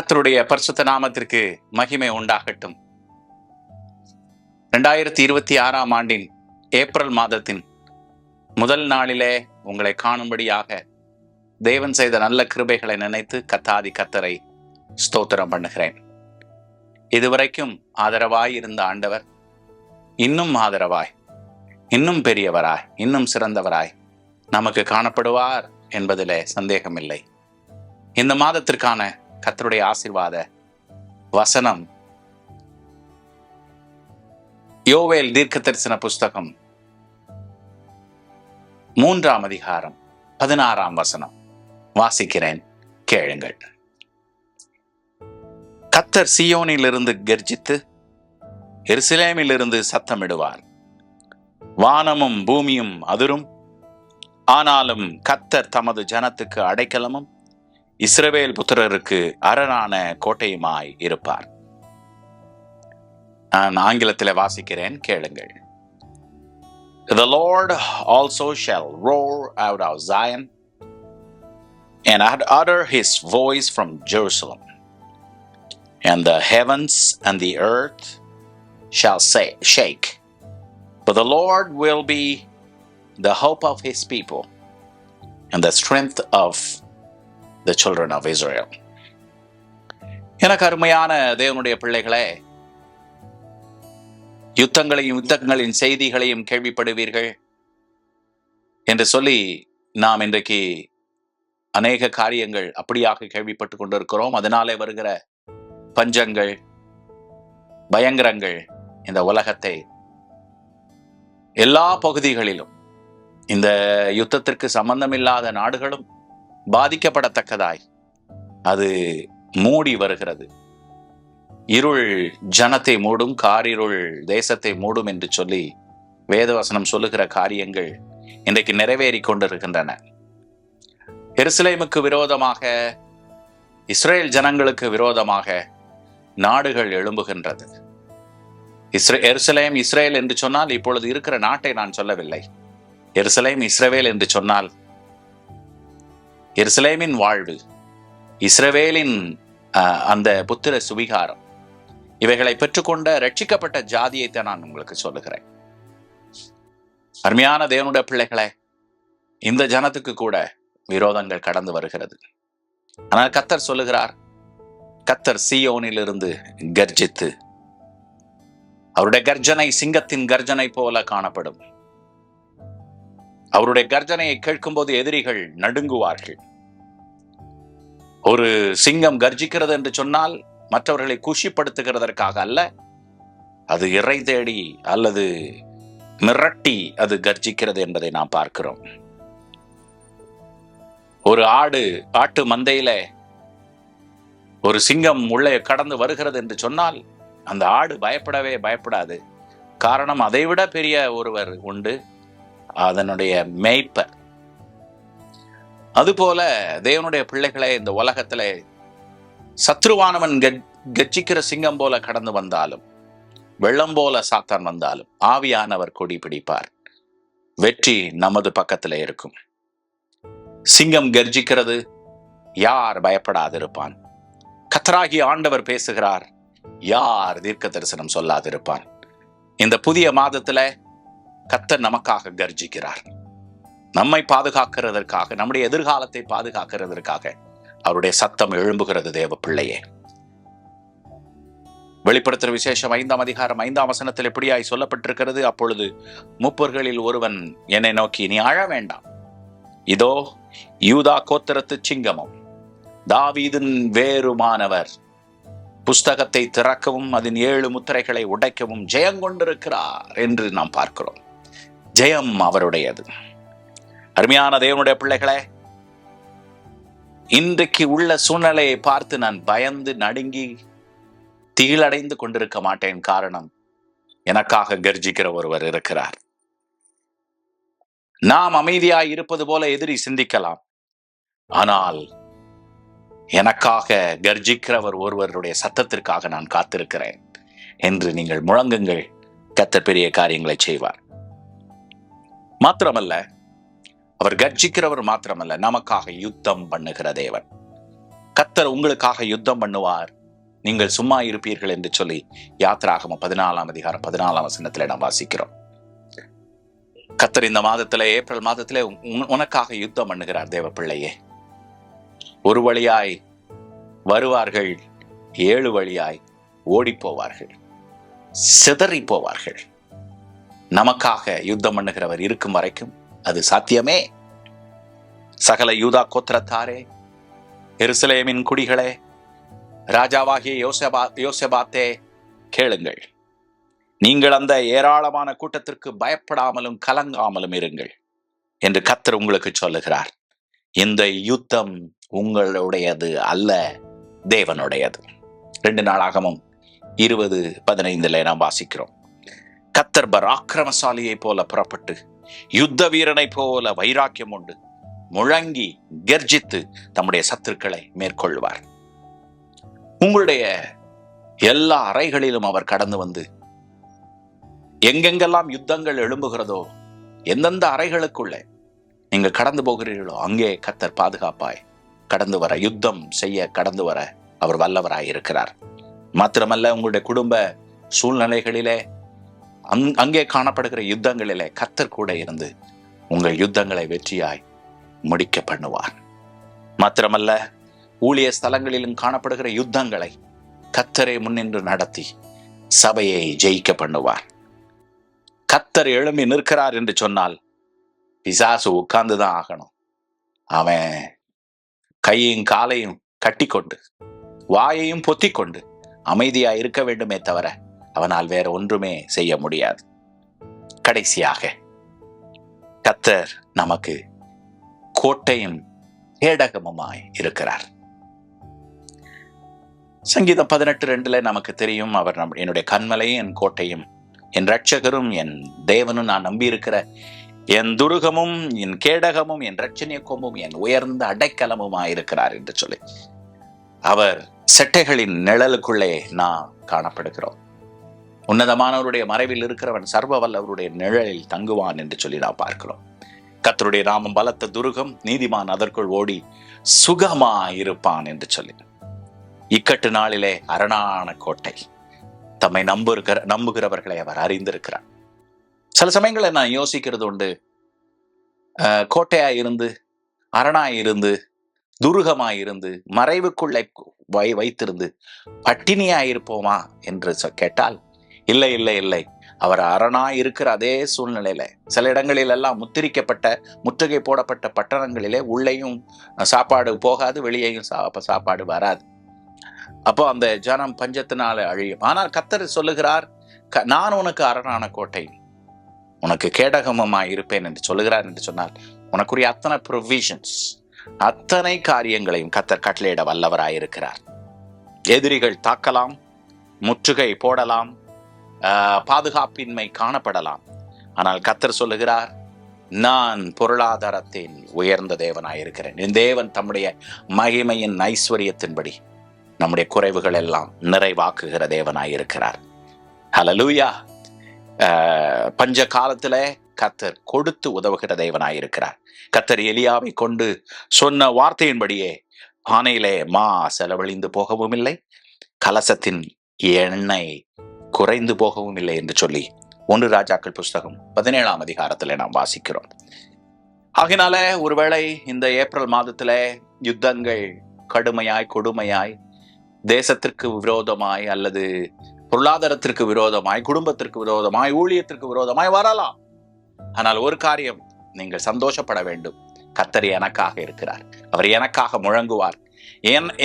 கர்த்தருடைய பரிசுத்த நாமத்திற்கு மகிமை உண்டாகட்டும். 2026 ஆண்டின் ஏப்ரல் மாதத்தின் முதல் நாளிலே உங்களை காணும்படியாக தேவன் செய்த நல்ல கிருபைகளை நினைத்து கர்த்தாதி கர்த்தரை ஸ்தோத்திரம் பண்ணுகிறேன். இதுவரைக்கும் ஆதரவாய் இருந்த ஆண்டவர் இன்னும் ஆதரவாய், இன்னும் பெரியவராய், இன்னும் சிறந்தவராய் நமக்கு காணப்படுவார் என்பதிலே சந்தேகமில்லை. இந்த மாதத்திற்கான கர்த்தருடைய ஆசீர்வாத வசனம் யோவேல் தீர்க்கதரிசன புஸ்தகம் 3ஆம் அதிகாரம் 16ஆம் வசனம் வாசிக்கிறேன், கேளுங்கள். கர்த்தர் சீயோனிலிருந்து கர்ஜித்து எருசலேமிலிருந்து சத்தமிடுவார். வானமும் பூமியும் அதிரும், ஆனாலும் கர்த்தர் தமது ஜனத்துக்கு அடைக்கலமும் இஸ்ரவேல் புத்திரருக்கு அரணான கோட்டையுமாய் இருப்பார். நான் ஆங்கிலத்தில் வாசிக்கிறேன், கேளுங்கள். The Lord also shall roar out of Zion and utter his voice from Jerusalem, and the heavens and the earth shall shake. For the Lord will be the hope of his people and the strength of the children of Israel. எனக்கு அருமையான தேவனுடைய பிள்ளைகளே, யுத்தங்களின் செய்திகளையும் கேள்விப்படுவீர்கள் என்று சொல்லி நாம் இன்றைக்கு அநேக காரியங்கள் அப்படியாக கேள்விப்பட்டு கொண்டிருக்கிறோம். அதனாலே வருகிற பஞ்சங்கள், பயங்கரங்கள் இந்த உலகத்தை எல்லா பகுதிகளிலும், இந்த யுத்தத்திற்கு சம்பந்தமில்லாத நாடுகளும் பாதிக்கப்படத்தக்கதாய் அது மூடி வருகிறது. இருள் ஜனத்தை மூடும், காரிருள் தேசத்தை மூடும் என்று சொல்லி வேதவசனம் சொல்லுகிற காரியங்கள் இன்றைக்கு நிறைவேறி கொண்டிருக்கின்றன. எருசலேமுக்கு விரோதமாக, இஸ்ரேல் ஜனங்களுக்கு விரோதமாக நாடுகள் எழும்புகின்றது. எருசலேம் இஸ்ரேல் என்று சொன்னால் இப்பொழுது இருக்கிற நாட்டை நான் சொல்லவில்லை. எருசலேம் இஸ்ரவேல் என்று சொன்னால் எருசலேமின் வாழ்வு, இஸ்ரவேலின் அந்த புத்திர சுவிகாரம், இவைகளை பெற்றுக்கொண்ட ரட்சிக்கப்பட்ட ஜாதியைத்தான் நான் உங்களுக்கு சொல்லுகிறேன். அருமையான தேவனுடைய பிள்ளைகளே, இந்த ஜனத்துக்கு கூட விரோதங்கள் கடந்து வருகிறது. ஆனால் கர்த்தர் சொல்லுகிறார், கர்த்தர் சீயோனிலிருந்து கர்ஜித்து, அவருடைய கர்ஜனை சிங்கத்தின் கர்ஜனை போல காணப்படும். அவருடைய கர்ஜனையை கேட்கும் போது எதிரிகள் நடுங்குவார்கள். ஒரு சிங்கம் கர்ஜிக்கிறது என்று சொன்னால் மற்றவர்களை குஷிப்படுத்துகிறதற்காக அல்ல, அது இறை தேடி அல்லது மிரட்டி அது கர்ஜிக்கிறது என்பதை நாம் பார்க்கிறோம். ஒரு ஆட்டு மந்தையில ஒரு சிங்கம் உள்ளே கடந்து வருகிறது என்று சொன்னால் அந்த ஆடு பயப்படாது. காரணம், அதைவிட பெரிய ஒருவர் உண்டு, அதனுடைய மேய்ப்பர். அதுபோல தேவனுடைய பிள்ளைகளே, இந்த உலகத்திலே சத்ருவானவன் கர்ஜிக்கிற சிங்கம் போல கடந்து வந்தாலும், வெள்ளம் போல சாத்தான் வந்தாலும், ஆவியானவர் கொடி பிடிப்பார். வெற்றி நமது பக்கத்திலே இருக்கும். சிங்கம் கர்ஜிக்கிறது, யார் பயப்படாதிருப்பான்? கர்த்தராகிய ஆண்டவர் பேசுகிறார், யார் தீர்க்க தரிசனம் சொல்லாதிருப்பான்? இந்த புதிய மாதத்துல கர்த்தர் நமக்காக கர்ஜிக்கிறார். நம்மை பாதுகாக்கிறதற்காக, நம்முடைய எதிர்காலத்தை பாதுகாக்கிறதற்காக அவருடைய சத்தம் எழும்புகிறது. தேவ பிள்ளையே, வெளிப்படுத்துகிற விசேஷம் 5ஆம் அதிகாரம் 5ஆம் வசனத்தில் எப்படியாய் சொல்லப்பட்டிருக்கிறது, அப்பொழுது மூப்பர்களில் ஒருவன் என்னை நோக்கி, நீ அழ வேண்டாம், இதோ யூதா கோத்திரத்து சிங்கமும் தாவீதின் வேறுமானவர் புஸ்தகத்தை திறக்கவும் அதன் 7 முத்திரைகளை உடைக்கவும் ஜெயங்கொண்டிருக்கிறார் என்று நாம் பார்க்கிறோம். ஜெயம் அவருடையது. அருமையான தேவனுடைய பிள்ளைகளே, இன்றைக்கு உள்ள சூழ்நிலையை பார்த்து நான் பயந்து நடுங்கி தீழடைந்து கொண்டிருக்க மாட்டேன். காரணம், எனக்காக கர்ஜிக்கிற ஒருவர் இருக்கிறார். நாம் அமைதியாய் இருப்பது போல எதிரி சிந்திக்கலாம், ஆனால் எனக்காக கர்ஜிக்கிறவர் ஒருவருடைய சத்தத்திற்காக நான் காத்திருக்கிறேன் என்று நீங்கள் முழங்குங்கள். கர்த்தர் பெரிய காரியங்களை செய்வார். மாத்திரமல்ல, அவர் கர்ஜிக்கிறவர் மாத்திரமல்ல, நமக்காக யுத்தம் பண்ணுகிற தேவன். கர்த்தர் உங்களுக்காக யுத்தம் பண்ணுவார், நீங்கள் சும்மா இருப்பீர்கள் என்று சொல்லி யாத்திராகமம் 14 அதிகாரம் 14 வசனத்திலே நாம் வாசிக்கிறோம். கர்த்தர் இந்த மாதத்திலே, ஏப்ரல் மாதத்திலே உனக்காக யுத்தம் பண்ணுகிறார். தேவ பிள்ளையே, ஒரு வழியாய் வருவார்கள், 7 வழியாய் ஓடி போவார்கள், சிதறி போவார்கள். நமக்காக யுத்தம் பண்ணுகிறவர் இருக்கும் வரைக்கும் அது சாத்தியமே. சகல யூதா கோத்திரத்தாரே, எருசலேமின் குடிகளே, ராஜாவாகிய யோசபாத்தே, கேளுங்கள். நீங்கள் அந்த ஏராளமான கூட்டத்திற்கு பயப்படாமலும் கலங்காமலும் இருங்கள் என்று கர்த்தர் உங்களுக்கு சொல்லுகிறார். இந்த யுத்தம் உங்களுடையது அல்ல, தேவனுடையது. 2 நாளாகமும் 20:15 நாம் வாசிக்கிறோம். கர்த்தர் பராக்கிரமசாலியை போல புறப்பட்டு யுத்த வீரனை போல வைராக்கியம் உண்டு முழங்கி கர்ஜித்து தம்முடைய சத்துருக்களை மேற்கொள்வார். உங்களுடைய எல்லா அறைகளிலும் அவர் கடந்து வந்து, எங்கெங்கெல்லாம் யுத்தங்கள் எழும்புகிறதோ, எந்தெந்த அறைகளுக்குள்ளே நீங்க கடந்து போகிறீர்களோ அங்கே கர்த்தர் பாதுகாப்பாய் கடந்து வர, யுத்தம் செய்ய கடந்து வர அவர் வல்லவராய் இருக்கிறார். மாத்திரமல்ல, உங்களுடைய குடும்ப சூழ்நிலைகளிலே அங்கே காணப்படுகிற யுத்தங்களிலே கர்த்தர் கூட இருந்து உங்கள் யுத்தங்களை வெற்றியாய் முடிக்க பண்ணுவார். மாத்திரமல்ல, ஊழிய ஸ்தலங்களிலும் காணப்படுகிற யுத்தங்களை கர்த்தரை முன்னின்று நடத்தி சபையை ஜெயிக்க பண்ணுவார். கர்த்தர் எழும்பி நிற்கிறார் என்று சொன்னால் பிசாசு உட்கார்ந்துதான் ஆகணும். அவன் கையும் காலையும் கட்டி கொண்டு வாயையும் பொத்தி கொண்டு அமைதியா இருக்க வேண்டுமே தவிர அவனால் வேற ஒன்றுமே செய்ய முடியாது. கடைசியாக கர்த்தர் நமக்கு கோட்டையும் கேடகமுமாய் இருக்கிறார். சங்கீதம் 18:2 நமக்கு தெரியும், அவர் என்னுடைய கன்மலையும் என் கோட்டையும் என் இரட்சகரும் என் தேவனும், நான் நம்பியிருக்கிற என் துருகமும் என் கேடகமும் என் இரட்சணிய கொம்பும் என் உயர்ந்த அடைக்கலமுமாய் இருக்கிறார் என்று சொல்லி அவர் செட்டைகளின் நிழலுக்குள்ளே நாம் காணப்படுகிறோம். உன்னதமானவருடைய மறைவில் இருக்கிறவன் சர்வ வல்லவருடைய நிழலில் தங்குவான் என்று சொல்லி நாம் பார்க்கிறோம். கர்த்தருடைய நாமம் பலத்த துருகம், நீதிமான் அதற்குள் ஓடி சுகமாயிருப்பான் என்று சொல்லி இக்கட்டு நாளிலே அரணான கோட்டை, தம்மை நம்புகிறவர்களை அவர் அறிந்திருக்கிறார். சில சமயங்களை நான் யோசிக்கிறது உண்டு, கோட்டையாய் இருந்து, அரணாய் இருந்து, துருகமாயிருந்து, மறைவுக்குள்ளே வைத்திருந்து பட்டினியாயிருப்போமா என்று கேட்டால் இல்லை இல்லை இல்லை. அவர் அரணாய் இருக்கிற அதே சூழ்நிலையில சில இடங்களில் எல்லாம் முத்திரிக்கப்பட்ட, முற்றுகை போடப்பட்ட பட்டணங்களிலே உள்ளேயும் சாப்பாடு போகாது, வெளியேயும் சாப்பாடு வராது. அப்போ அந்த ஜனம் பஞ்சத்தினால அழியும். ஆனால் கர்த்தர் சொல்லுகிறார், நான் உனக்கு அரணான கோட்டை, உனக்கு கேடகமுமாய் இருப்பேன் என்று சொல்லுகிறார். என்று சொன்னால் உனக்குரிய அத்தனை ப்ரொவிஷன்ஸ், அத்தனை காரியங்களையும் கர்த்தர் கட்டளையிட வல்லவராயிருக்கிறார். எதிரிகள் தாக்கலாம், முற்றுகை போடலாம், பாதுகாப்பின்மை காணப்படலாம். ஆனால் கர்த்தர் சொல்லுகிறார், நான் பொருளாதாரத்தின் உயர்ந்த தேவனாயிருக்கிறேன். என் தேவன் தம்முடைய மகிமையின் ஐஸ்வர்யத்தின்படி நம்முடைய குறைவுகள் எல்லாம் நிறைவாக்குகிற தேவனாயிருக்கிறார். ஹல்லேலூயா. பஞ்ச காலத்துல கர்த்தர் கொடுத்து உதவுகிற தேவனாயிருக்கிறார். கர்த்தர் எலியாவை கொண்டு சொன்ன வார்த்தையின்படியே பானையிலே மா செலவழிந்து போகவும் இல்லை, கலசத்தின் எண்ணெய் குறைந்து போகவும் இல்லை என்று சொல்லி 1 ராஜாக்கள் புஸ்தகம் 17 அதிகாரத்துல நாம் வாசிக்கிறோம். ஆகினால ஒருவேளை இந்த ஏப்ரல் மாதத்துல யுத்தங்கள் கடுமையாய் கொடுமையாய் தேசத்திற்கு விரோதமாய் அல்லது பொருளாதாரத்திற்கு விரோதமாய், குடும்பத்திற்கு விரோதமாய், ஊழியத்திற்கு விரோதமாய் வரலாம். ஆனால் ஒரு காரியம் நீங்கள் சந்தோஷப்பட வேண்டும், கர்த்தர் எனக்காக இருக்கிறார். அவர் எனக்காக முழங்குவார்,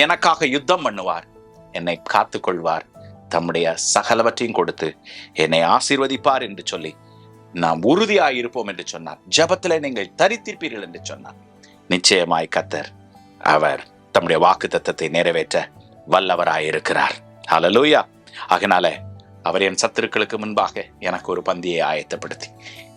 எனக்காக யுத்தம் பண்ணுவார், என்னை காத்து கொள்வார், தம்முடைய சகலவற்றையும் கொடுத்து என்னை ஆசீர்வதிப்பார் என்று சொல்லி நாம் உறுதியாயிருப்போம் என்று சொன்னார். ஜெபத்திலே நீங்கள் தரித்திருப்பீர்கள் என்று சொன்னார். நிச்சயமாய் கர்த்தர் அவர் தம்முடைய வாக்கு தத்தத்தை நிறைவேற்ற வல்லவராயிருக்கிறார். ஹல்லேலூயா. ஆகினால அவர் என் சத்துருக்களுக்கு முன்பாக எனக்கு ஒரு பந்தியை ஆயத்தப்படுத்தி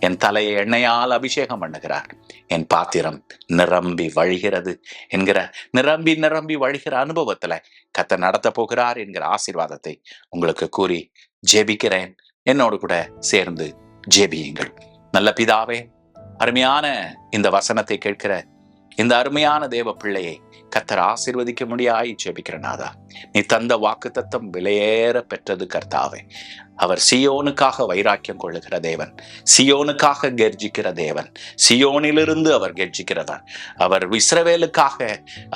என் தலையை எண்ணெயால் அபிஷேகம் பண்ணுகிறார். என் பாத்திரம் நிரம்பி வழிகிறது என்கிற நிரம்பி நிரம்பி வழிகிற அனுபவத்துல கர்த்தர் நடத்த போகிறார் என்கிற ஆசீர்வாதத்தை உங்களுக்கு கூறி ஜெபிக்கிறேன். என்னோடு கூட சேர்ந்து ஜெபியுங்கள். நல்ல பிதாவே, அருமையான இந்த வசனத்தை கேட்கிற இந்த அருமையான தேவ பிள்ளையை கர்த்தர் ஆசீர்வதிக்க முடியாய் ஜெபிக்கிறனாதா. நீ தந்த வாக்குத்தத்தம் விலையேற பெற்றது கர்த்தாவே. அவர் சியோனுக்காக வைராக்கியம் கொள்ளுகிற தேவன், சியோனுக்காக கெர்ஜிக்கிற தேவன், சியோனிலிருந்து அவர் கெர்ஜிக்கிறவர். அவர் இஸ்ரவேலுக்காக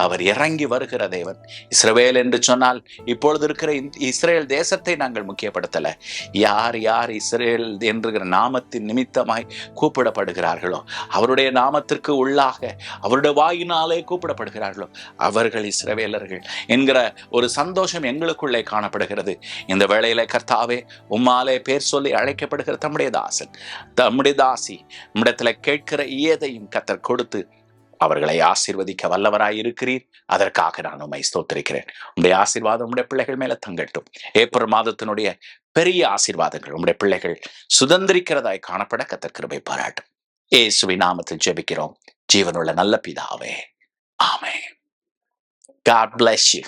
அவர் இறங்கி வருகிற தேவன். இஸ்ரவேல் என்று சொன்னால் இப்பொழுது இருக்கிற இஸ்ரேல் தேசத்தை நாங்கள் முக்கியப்படுத்தல. யார் யார் இஸ்ரேல் என்கிற நாமத்தின் நிமித்தமாய் கூப்பிடப்படுகிறார்களோ, அவருடைய நாமத்திற்கு உள்ளாக அவருடைய வாயினாலே கூப்பிடப்படுகிறார்களோ, அவர்கள் இஸ்ரவேலர்கள் என்கிற ஒரு சந்தோஷம் எங்களுக்குள்ளே காணப்படுகிறது. இந்த வேளையில கர்த்தாவே, உம்மாலே பேர் சொல்லி அழைக்கப்படுகிற தம்முடைய தாசன், தம்முடைய தாசி நம்மிடத்துல கேட்கிற ஏதையும் கர்த்தர் கொடுத்து அவர்களை ஆசீர்வதிக்க வல்லவராய் இருக்கிறீர். அதற்காக நான் உம்மை ஸ்தோத்திரிக்கிறேன். உம்முடைய ஆசீர்வாதம் உம்முடைய பிள்ளைகள் மேல தங்கட்டும். ஏப்ரல் மாதத்தினுடைய பெரிய ஆசீர்வாதங்கள் உம்முடைய பிள்ளைகள் சுதந்திரிக்கிறதாய் காணப்பட கர்த்தர் கிருபை பாராட்டும். இயேசுவின் நாமத்தில் ஜெபிக்கிறோம் ஜீவனுள்ள நல்ல பிதாவே, ஆமென். God bless you.